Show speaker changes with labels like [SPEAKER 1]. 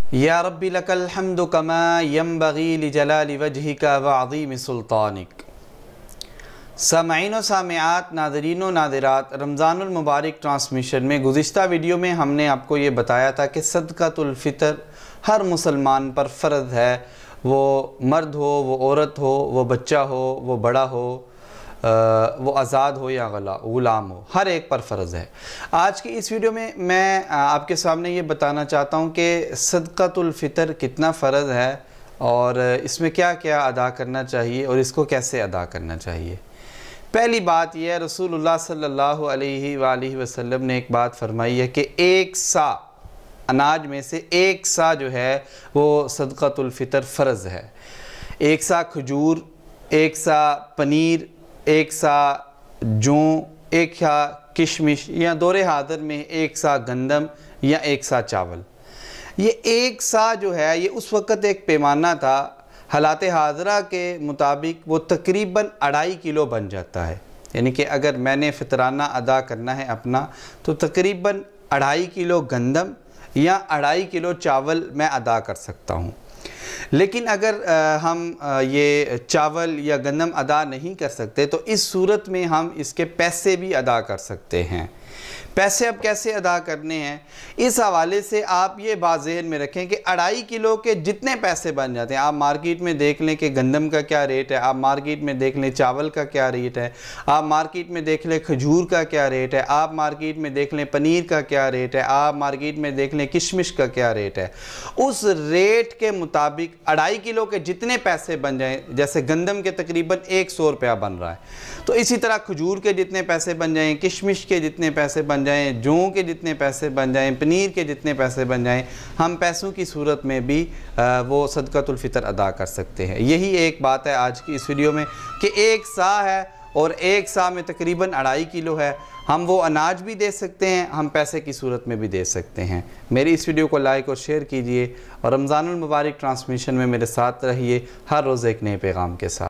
[SPEAKER 1] या रब्बी लकल हम्दु कमा यंबगी लिजलाली वजहिका व अज़ीमि सुल्तानिक। सामईन व सामिआत, नाज़रीन व नाज़िरात, रमज़ानुल मुबारक ट्रांसमिशन में गुज़िश्ता वीडियो में हमने आपको ये बताया था कि सदक़तुल फ़ितर हर मुसलमान पर फ़र्ज़ है। वो मर्द हो, वो औरत हो, वो बच्चा हो, वो बड़ा हो, वो आज़ाद हो या ग़ुलाम हो, हर एक पर फ़र्ज़ है। आज की इस वीडियो में मैं आपके सामने ये बताना चाहता हूँ कि सदक़तुल फ़ितर कितना फ़र्ज़ है और इसमें क्या क्या अदा करना चाहिए और इसको कैसे अदा करना चाहिए। पहली बात यह है, रसूलुल्लाह सल्लल्लाहु अलैहि वसल्लम ने एक बात फरमाई है कि एक सा अनाज में से एक सा जो है वो सदक़तुल फ़ितर फ़र्ज़ है। एक सा खजूर, एक सा पनीर, एक सा जौ, एक सा किशमिश या दौरे हाज़िर में एक सा गंदम या एक सा चावल। ये एक सा जो है ये उस वक़्त एक पैमाना था, हालात हाज़िरा के मुताबिक वो तकरीबन 2.5 किलो बन जाता है। यानी कि अगर मैंने फ़ितराना अदा करना है अपना तो तकरीबन 2.5 किलो गंदम या 2.5 किलो चावल मैं अदा कर सकता हूँ। लेकिन अगर हम ये चावल या गंदम अदा नहीं कर सकते तो इस सूरत में हम इसके पैसे भी अदा कर सकते हैं। पैसे अब कैसे अदा करने हैं, इस हवाले से आप ये बात ज़हन में रखें कि 2.5 किलो के जितने पैसे बन जाते हैं, आप मार्केट में देख लें कि गंदम का क्या रेट है, आप मार्केट में देख लें चावल का क्या रेट है, आप मार्केट में देख लें खजूर का क्या रेट है, आप मार्केट में देख लें पनीर का क्या रेट है, आप मार्केट में देख लें किशमिश का क्या रेट है। उस रेट के मुताबिक 2.5 किलो के जितने पैसे बन जाएँ, जैसे गंदम के तकरीबन 100 रुपया बन रहा है, तो इसी तरह खजूर के जितने पैसे बन जाएँ, किशमिश के जितने पैसे बन जाएँ, जौ के जितने पैसे बन जाएँ, पनीर के जितने पैसे बन जाएँ, हम पैसों की सूरत में भी वो सदक़तुल फ़ितर अदा कर सकते हैं। यही एक बात है आज की इस वीडियो में कि एक सा है और एक सा में तकरीबन 2.5 किलो है। हम वो अनाज भी दे सकते हैं, हम पैसे की सूरत में भी दे सकते हैं। मेरी इस वीडियो को लाइक और शेयर कीजिए और रमज़ानुल मुबारक ट्रांसमिशन में मेरे साथ रहिए, हर रोज़ एक नए पैगाम के साथ।